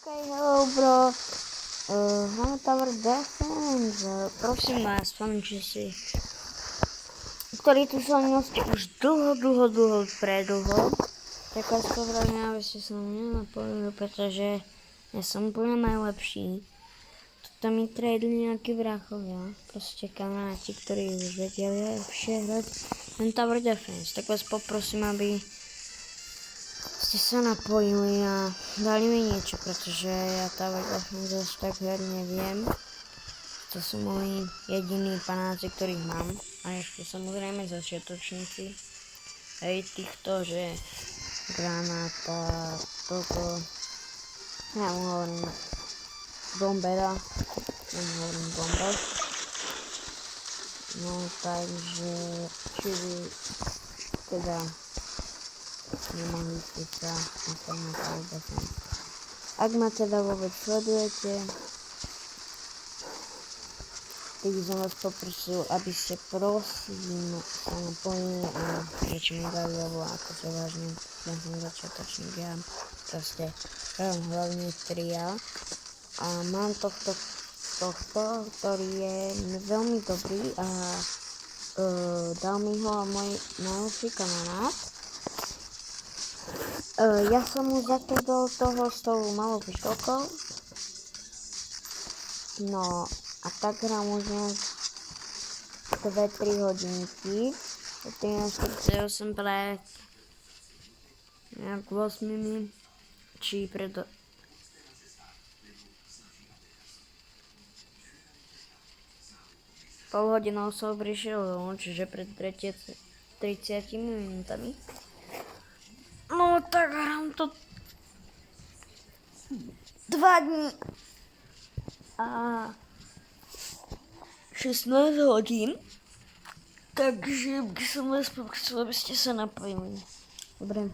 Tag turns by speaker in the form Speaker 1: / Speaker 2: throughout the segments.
Speaker 1: Hello bro, máme Tower Defense, prosím vás, pamäťte si, ktorí tu so mnou ste už dlho predlho, tak vás poprosím, aby ste sa nenapojili, pretože ja som úplne najlepší. Tuto mi tradeli nejakí vrachovia, proste kamaráti, ktorí už vedeli lepšie hrať ten Tower Defense, tak vás poprosím, aby ste sa napojili a dali mi niečo, pretože ja Tower Defense zase tak herne neviem. To sú moji jediní panáci, ktorých mám. A ešte samozrejme začiatočníci. Hej, týchto, že granáta, toto. Ja mu hovorím bombera. Ja mu hovorím bomber. No takže, či vy teda nemohli ste sa nastaviť na Tower Defense. Ak ma teda vôbec sledujete, tak by som vás poprosil, aby ste prosím sa napojili a niečo mi dali, lebo akože vážne, ja som začiatočník, ja proste hľadám hlavne trial a mám tohto, ktorý je veľmi dobrý a dal mi ho môj najlepší kamarát. Ja som mu zatrdol toho s tou malou pištolkou. No a tak hrám už nejak 2-3 hodinky. 13:48 pred nejak 8 či pred pol hodinou som prišiel domov, čiže pred 30 minútami. No tak hrám to 2 dní a 16 hodín, takže by som vás poprosil, aby ste sa napojili. Dobre,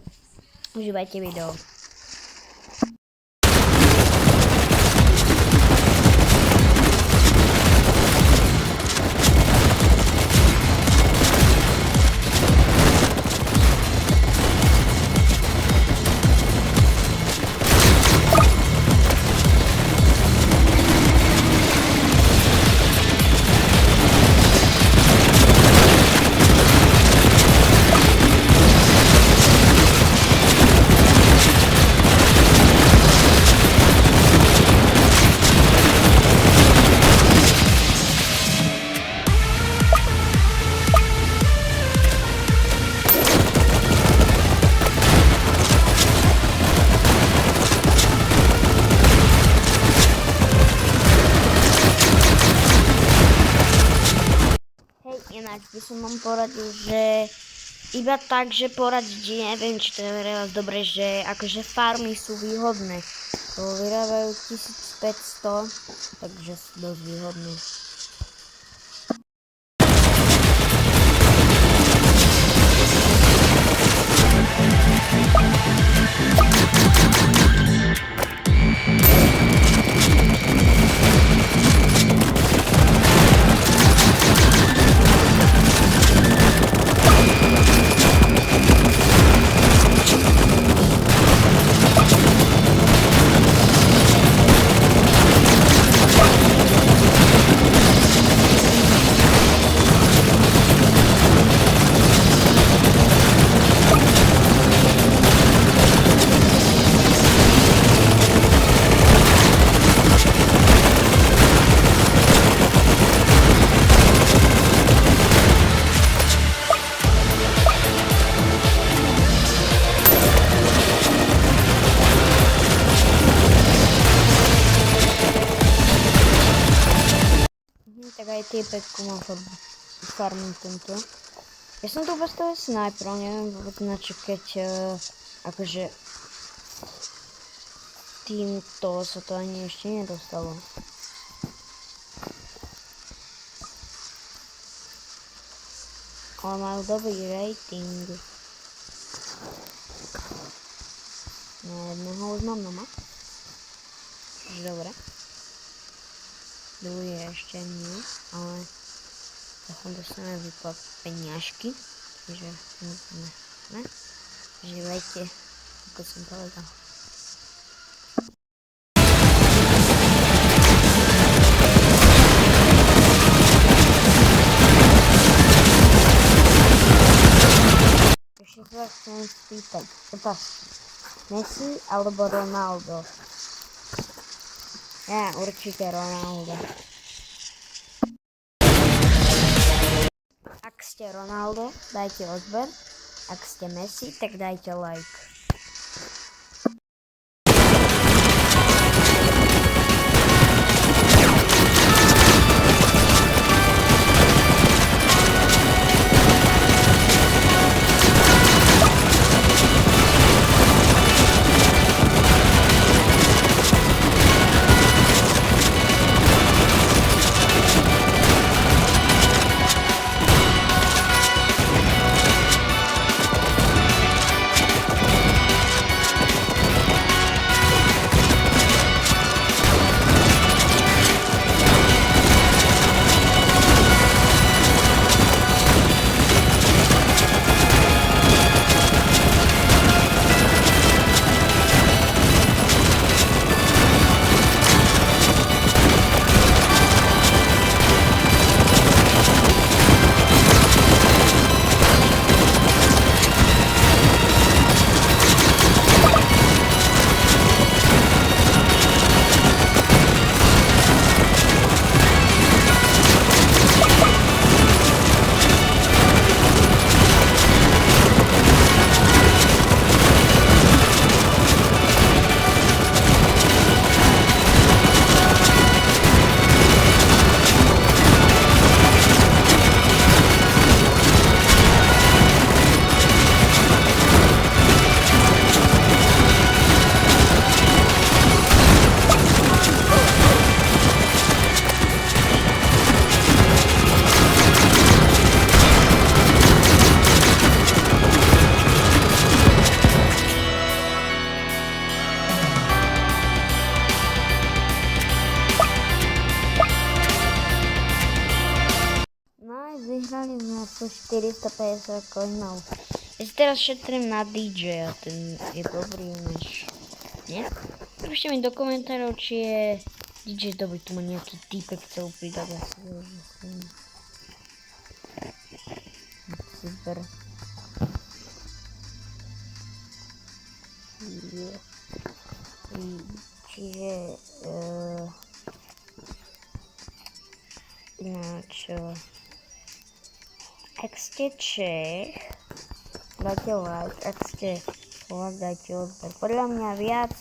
Speaker 1: užívajte video. Ináč by som vám poradil, že iba tak, že poradiť, neviem, či to je pre vás dobre, že akože farmy sú výhodné. Vyrábajú 1500, takže sú dosť výhodné. Tak aj týpečku mám farmu tento. Ja som tu postavil sniper, neviem vôbec na čo, keď akože týmto sa to ani ešte nedostalo. Ale majú dobrý rating. Na jedného už mám doma. Čiže dobre. Druhý ešte nie, ale zachom dostaneme vyplat peniažky, takže ne, živajte, ako som povedal. chcem spýtať otázky. Messi alebo Ronaldo? Ja, určite Ronaldo. Ak ste Ronaldo, dajte odber. Ak ste Messi, tak dajte like. Vyhrali sme po 450 coinov. Ja si teraz šetrím na DJ a ten je dobrý než... Nie? Napíšte mi do komentárov, či je DJ dobrý. Tu má nejaký týpek chcel pridať. Ja si myslím. Super. Čiže... Ináč... Ak ste Čech, dajte like, ak ste Slovák, dajte odber. Podľa mňa viac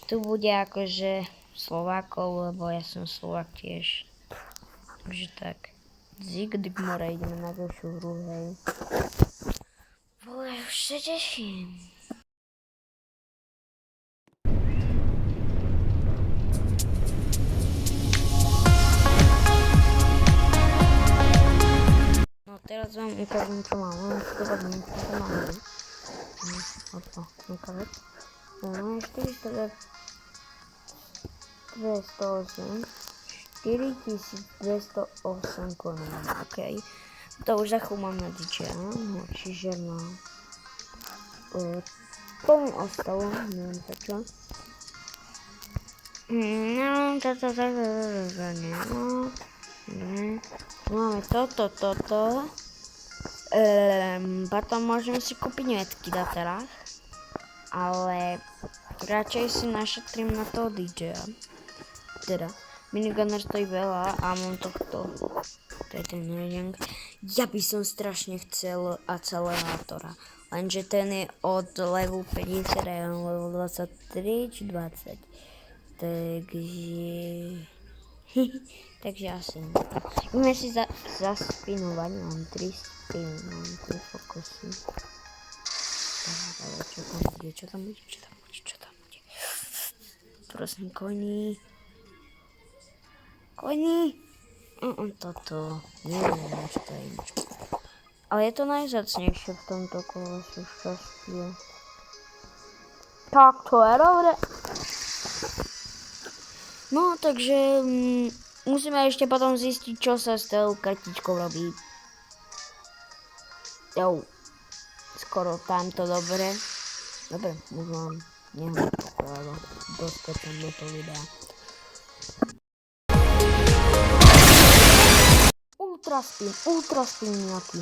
Speaker 1: tu bude akože Slovákov, lebo ja som Slovák tiež. Takže tak. Zig Digmore, ideme na ďalšiu hru, hej. Vole, už sa teším. Teraz vám ukážem, čo mám. Mám si to tak niečo, čo mám. Oto, ukázať. Mám 4208 korun. OK. To už za chvíľu mám na DJ. No, čiže no. Tomu ostalo, neviem prečo. No, toto. Máme toto. Potom môžeme si kúpiť metky na terách. Ale radšej si našetrím na toho DJ-a. Teda, minigunner stojí veľa a mám tohto. To je ten reading. Ja by som strašne chcel acelerátora. Lenže ten je od levelu 50 a level 23 či 20. Takže asi nie. Ideme si zaspinovať, mám 3 spiny, mám 3 fokusy. Čo tam bude? Prosím, koni. Toto. Neviem, čo to je. Ale je to najzácnejšie v tomto kolesu šťastie. Tak to je dobre. No, takže musíme ešte potom zistiť, čo sa s tou kartičkou robí. Skoro tamto dobre. Dobre, už mám nehľad, lebo doskočím do toho videa. Ultra spin nejaký.